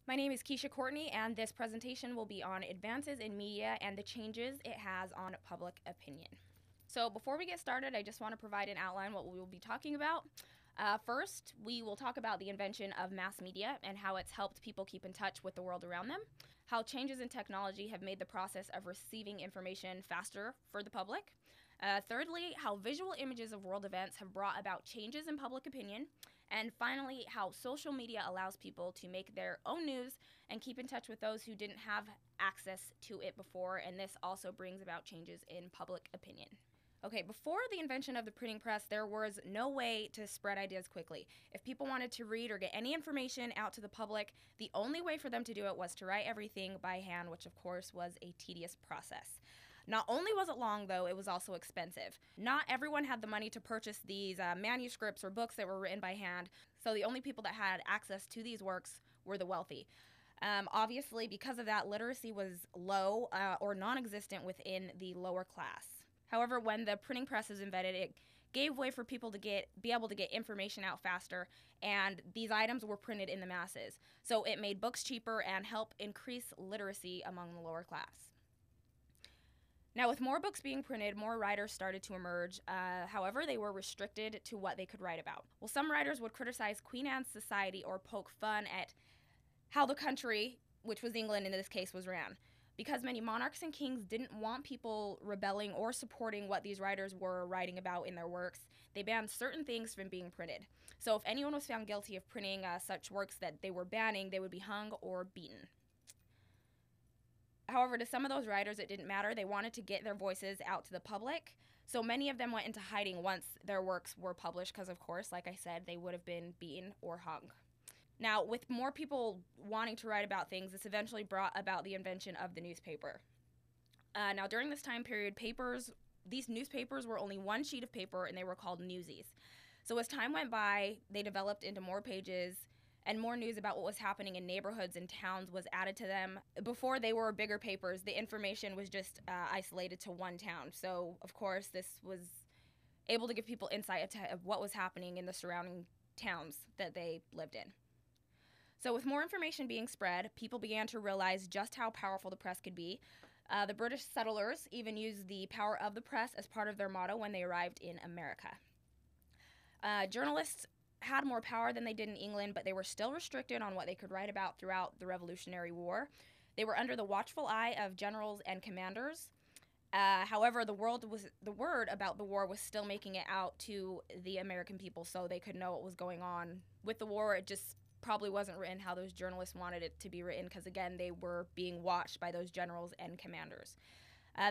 My name is Keisha Courtney, and this presentation will be on advances in media and the changes it has on public opinion. So before we get started, I just want to provide an outline what we will be talking about. First, we will talk about the invention of mass media and how it's helped people keep in touch with the world around them, how changes in technology have made the process of receiving information faster for the public. Thirdly, how visual images of world events have brought about changes in public opinion. And finally, how social media allows people to make their own news and keep in touch with those who didn't have access to it before, and this also brings about changes in public opinion. Okay, before the invention of the printing press, there was no way to spread ideas quickly. If people wanted to read or get any information out to the public, the only way for them to do it was to write everything by hand, which of course was a tedious process. Not only was it long, though, it was also expensive. Not everyone had the money to purchase these manuscripts or books that were written by hand, so the only people that had access to these works were the wealthy. Obviously, because of that, literacy was low or non-existent within the lower class. However, when the printing press was invented, it gave way for people to be able to get information out faster, and these items were printed in the masses. So it made books cheaper and helped increase literacy among the lower class. Now, with more books being printed, more writers started to emerge. However, they were restricted to what they could write about. Well, some writers would criticize Queen Anne's society or poke fun at how the country, which was England in this case, was ran. Because many monarchs and kings didn't want people rebelling or supporting what these writers were writing about in their works, they banned certain things from being printed. So if anyone was found guilty of printing such works that they were banning, they would be hung or beaten. However, to some of those writers, it didn't matter. They wanted to get their voices out to the public. So many of them went into hiding once their works were published because, of course, like I said, they would have been beaten or hung. Now, with more people wanting to write about things, this eventually brought about the invention of the newspaper. Now, during this time period, these newspapers were only one sheet of paper, and they were called newsies. So as time went by, they developed into more pages, and more news about what was happening in neighborhoods and towns was added to them. Before they were bigger papers, the information was just isolated to one town. So, of course, this was able to give people insight into what was happening in the surrounding towns that they lived in. So with more information being spread, people began to realize just how powerful the press could be. The British settlers even used the power of the press as part of their motto when they arrived in America. Journalists had more power than they did in England, but they were still restricted on what they could write about throughout the Revolutionary War. They were under the watchful eye of generals and commanders. However, the word about the war was still making it out to the American people, so they could know what was going on with the war. It just probably wasn't written how those journalists wanted it to be written because, again, they were being watched by those generals and commanders.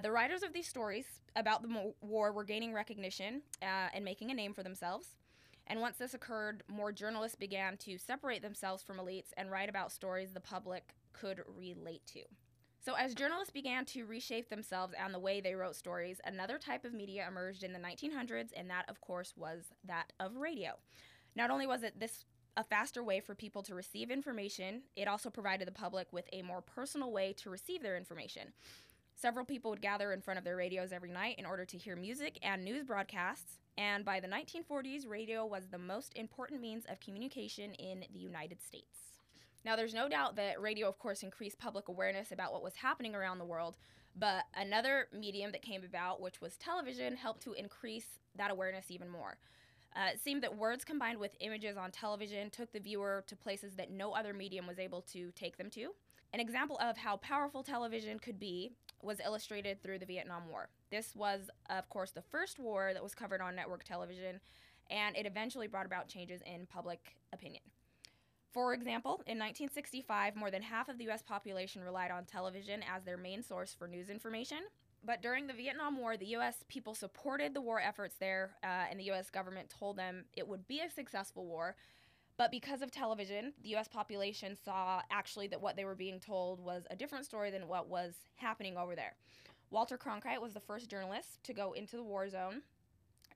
The writers of these stories about the war were gaining recognition and making a name for themselves. And once this occurred, more journalists began to separate themselves from elites and write about stories the public could relate to. So as journalists began to reshape themselves and the way they wrote stories, another type of media emerged in the 1900s, and that, of course, was that of radio. Not only was it a faster way for people to receive information, it also provided the public with a more personal way to receive their information. Several people would gather in front of their radios every night in order to hear music and news broadcasts, and by the 1940s, radio was the most important means of communication in the United States. Now, there's no doubt that radio, of course, increased public awareness about what was happening around the world, but another medium that came about, which was television, helped to increase that awareness even more. It seemed that words combined with images on television took the viewer to places that no other medium was able to take them to. An example of how powerful television could be was illustrated through the Vietnam War. This was, of course, the first war that was covered on network television, and it eventually brought about changes in public opinion. For example, in 1965, more than half of the U.S. population relied on television as their main source for news information. But during the Vietnam War, the U.S. people supported the war efforts there, and the U.S. government told them it would be a successful war. But because of television, the U.S. population saw actually that what they were being told was a different story than what was happening over there. Walter Cronkite was the first journalist to go into the war zone.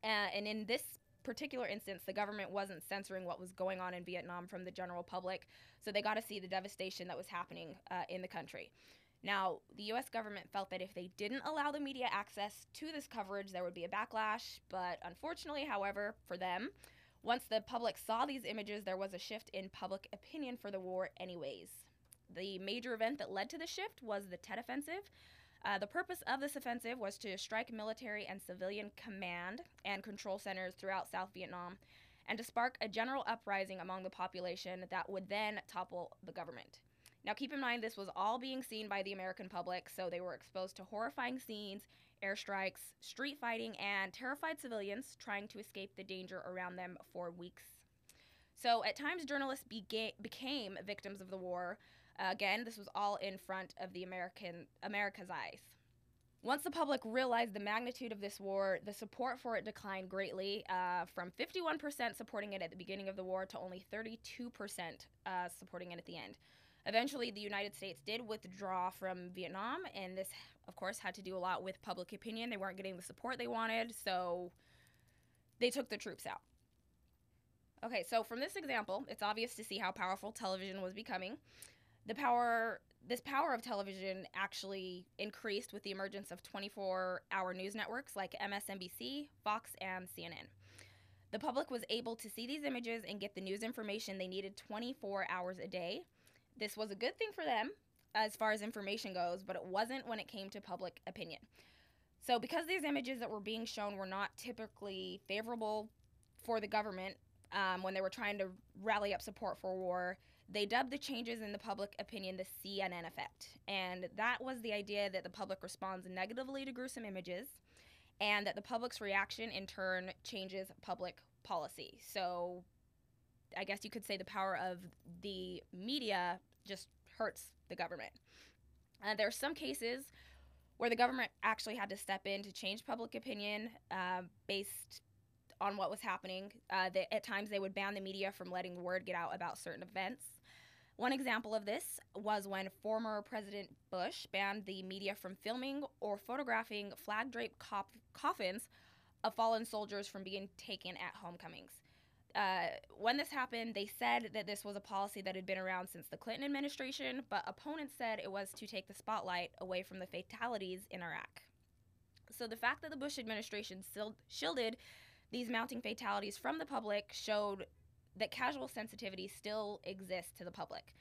And in this particular instance, the government wasn't censoring what was going on in Vietnam from the general public, so they got to see the devastation that was happening in the country. Now, the U.S. government felt that if they didn't allow the media access to this coverage, there would be a backlash. But unfortunately, however, for them, once the public saw these images, there was a shift in public opinion for the war anyways. The major event that led to the shift was the Tet Offensive. The purpose of this offensive was to strike military and civilian command and control centers throughout South Vietnam and to spark a general uprising among the population that would then topple the government. Now, keep in mind, this was all being seen by the American public, so they were exposed to horrifying scenes, airstrikes, street fighting, and terrified civilians trying to escape the danger around them for weeks. So, at times, journalists became victims of the war. Again, this was all in front of the America's eyes. Once the public realized the magnitude of this war, the support for it declined greatly, from 51% supporting it at the beginning of the war to only 32% supporting it at the end. Eventually, the United States did withdraw from Vietnam, and this, of course, had to do a lot with public opinion. They weren't getting the support they wanted, so they took the troops out. Okay, so from this example, it's obvious to see how powerful television was becoming. This power of television actually increased with the emergence of 24-hour news networks like MSNBC, Fox, and CNN. The public was able to see these images and get the news information they needed 24 hours a day. This was a good thing for them as far as information goes, but it wasn't when it came to public opinion. So because these images that were being shown were not typically favorable for the government when they were trying to rally up support for war, they dubbed the changes in the public opinion the CNN effect. And that was the idea that the public responds negatively to gruesome images and that the public's reaction in turn changes public policy. So I guess you could say the power of the media just hurts the government. There are some cases where the government actually had to step in to change public opinion based on what was happening. At times they would ban the media from letting word get out about certain events. One example of this was when former President Bush banned the media from filming or photographing flag-draped coffins of fallen soldiers from being taken at homecomings. When this happened, they said that this was a policy that had been around since the Clinton administration, but opponents said it was to take the spotlight away from the fatalities in Iraq. So the fact that the Bush administration still shielded these mounting fatalities from the public showed that casual sensitivity still exists to the public.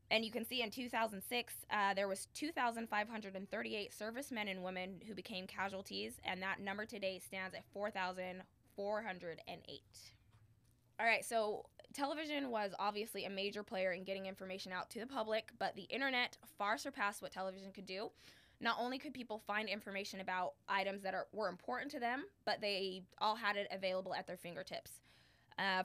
And you can see in 2006, there was 2,538 servicemen and women who became casualties, and that number today stands at 4,408. All right, so television was obviously a major player in getting information out to the public, but the internet far surpassed what television could do. Not only could people find information about items that were important to them, but they all had it available at their fingertips.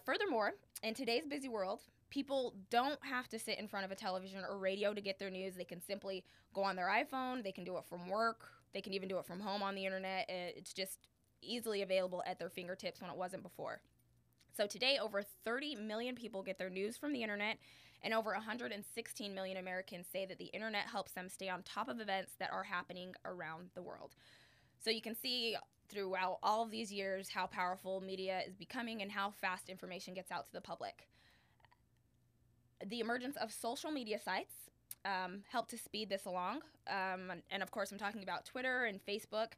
Furthermore, in today's busy world, people don't have to sit in front of a television or radio to get their news. They can simply go on their iPhone. They can do it from work. They can even do it from home on the internet. It's just easily available at their fingertips when it wasn't before. So today, over 30 million people get their news from the internet, and over 116 million Americans say that the internet helps them stay on top of events that are happening around the world. So you can see throughout all of these years how powerful media is becoming and how fast information gets out to the public. The emergence of social media sites helped to speed this along. And of course, I'm talking about Twitter and Facebook.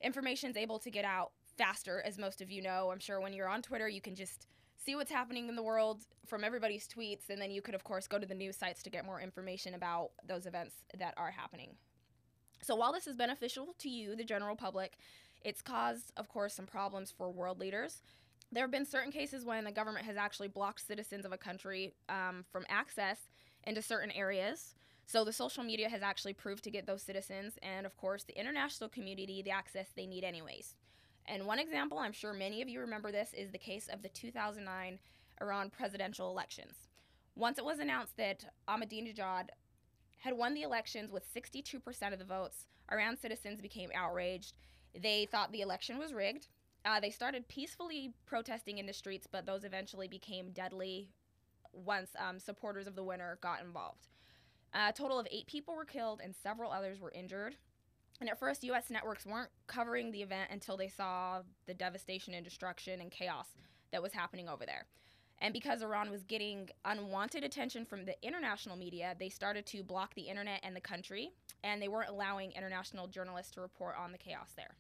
Information's able to get out faster, as most of you know. I'm sure when you're on Twitter, you can just see what's happening in the world from everybody's tweets, and then you could, of course, go to the news sites to get more information about those events that are happening. So while this is beneficial to you, the general public, it's caused, of course, some problems for world leaders. There have been certain cases when the government has actually blocked citizens of a country from access into certain areas. So the social media has actually proved to get those citizens and, of course, the international community the access they need anyways. And one example, I'm sure many of you remember this, is the case of the 2009 Iran presidential elections. Once it was announced that Ahmadinejad had won the elections with 62% of the votes, Iran citizens became outraged. They thought the election was rigged. They started peacefully protesting in the streets, but those eventually became deadly once supporters of the winner got involved. A total of 8 people were killed and several others were injured. And at first, U.S. networks weren't covering the event until they saw the devastation and destruction and chaos that was happening over there. And because Iran was getting unwanted attention from the international media, they started to block the internet and the country, and they weren't allowing international journalists to report on the chaos there.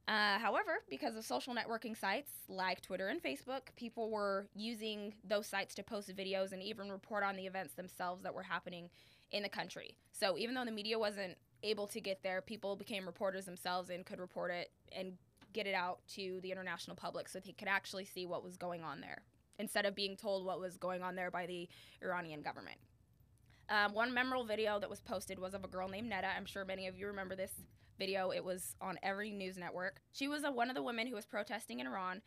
However, because of social networking sites like Twitter and Facebook, people were using those sites to post videos and even report on the events themselves that were happening in the country. So even though the media wasn't able to get there, people became reporters themselves and could report it and get it out to the international public so they could actually see what was going on there instead of being told what was going on there by the Iranian government. One memorable video that was posted was of a girl named Netta. I'm sure many of you remember this video. It was on every news network. She was one of the women who was protesting in Iran.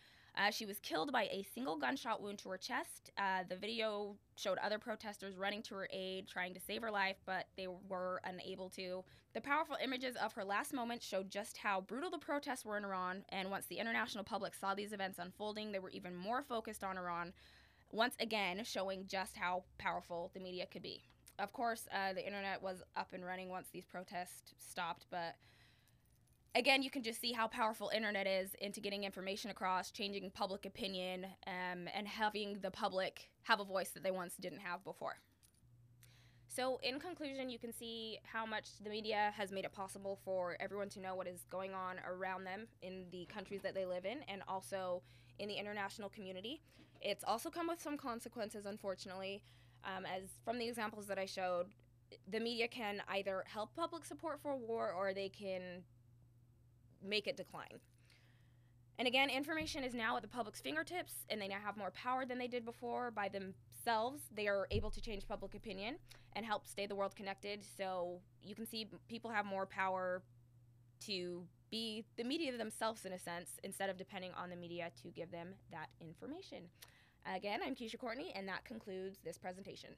She was killed by a single gunshot wound to her chest. The video showed other protesters running to her aid, trying to save her life, but they were unable to. The powerful images of her last moments showed just how brutal the protests were in Iran, and once the international public saw these events unfolding, they were even more focused on Iran, once again showing just how powerful the media could be. Of course, the internet was up and running once these protests stopped, but again, you can just see how powerful internet is into getting information across, changing public opinion, and having the public have a voice that they once didn't have before. So in conclusion, you can see how much the media has made it possible for everyone to know what is going on around them in the countries that they live in and also in the international community. It's also come with some consequences, unfortunately. As from the examples that I showed, the media can either help public support for war or they can make it decline. And again, information is now at the public's fingertips, and they now have more power than they did before. By themselves, they are able to change public opinion and help stay the world connected. So you can see people have more power to be the media themselves, in a sense, instead of depending on the media to give them that information. Again, I'm Keisha Courtney, and that concludes this presentation.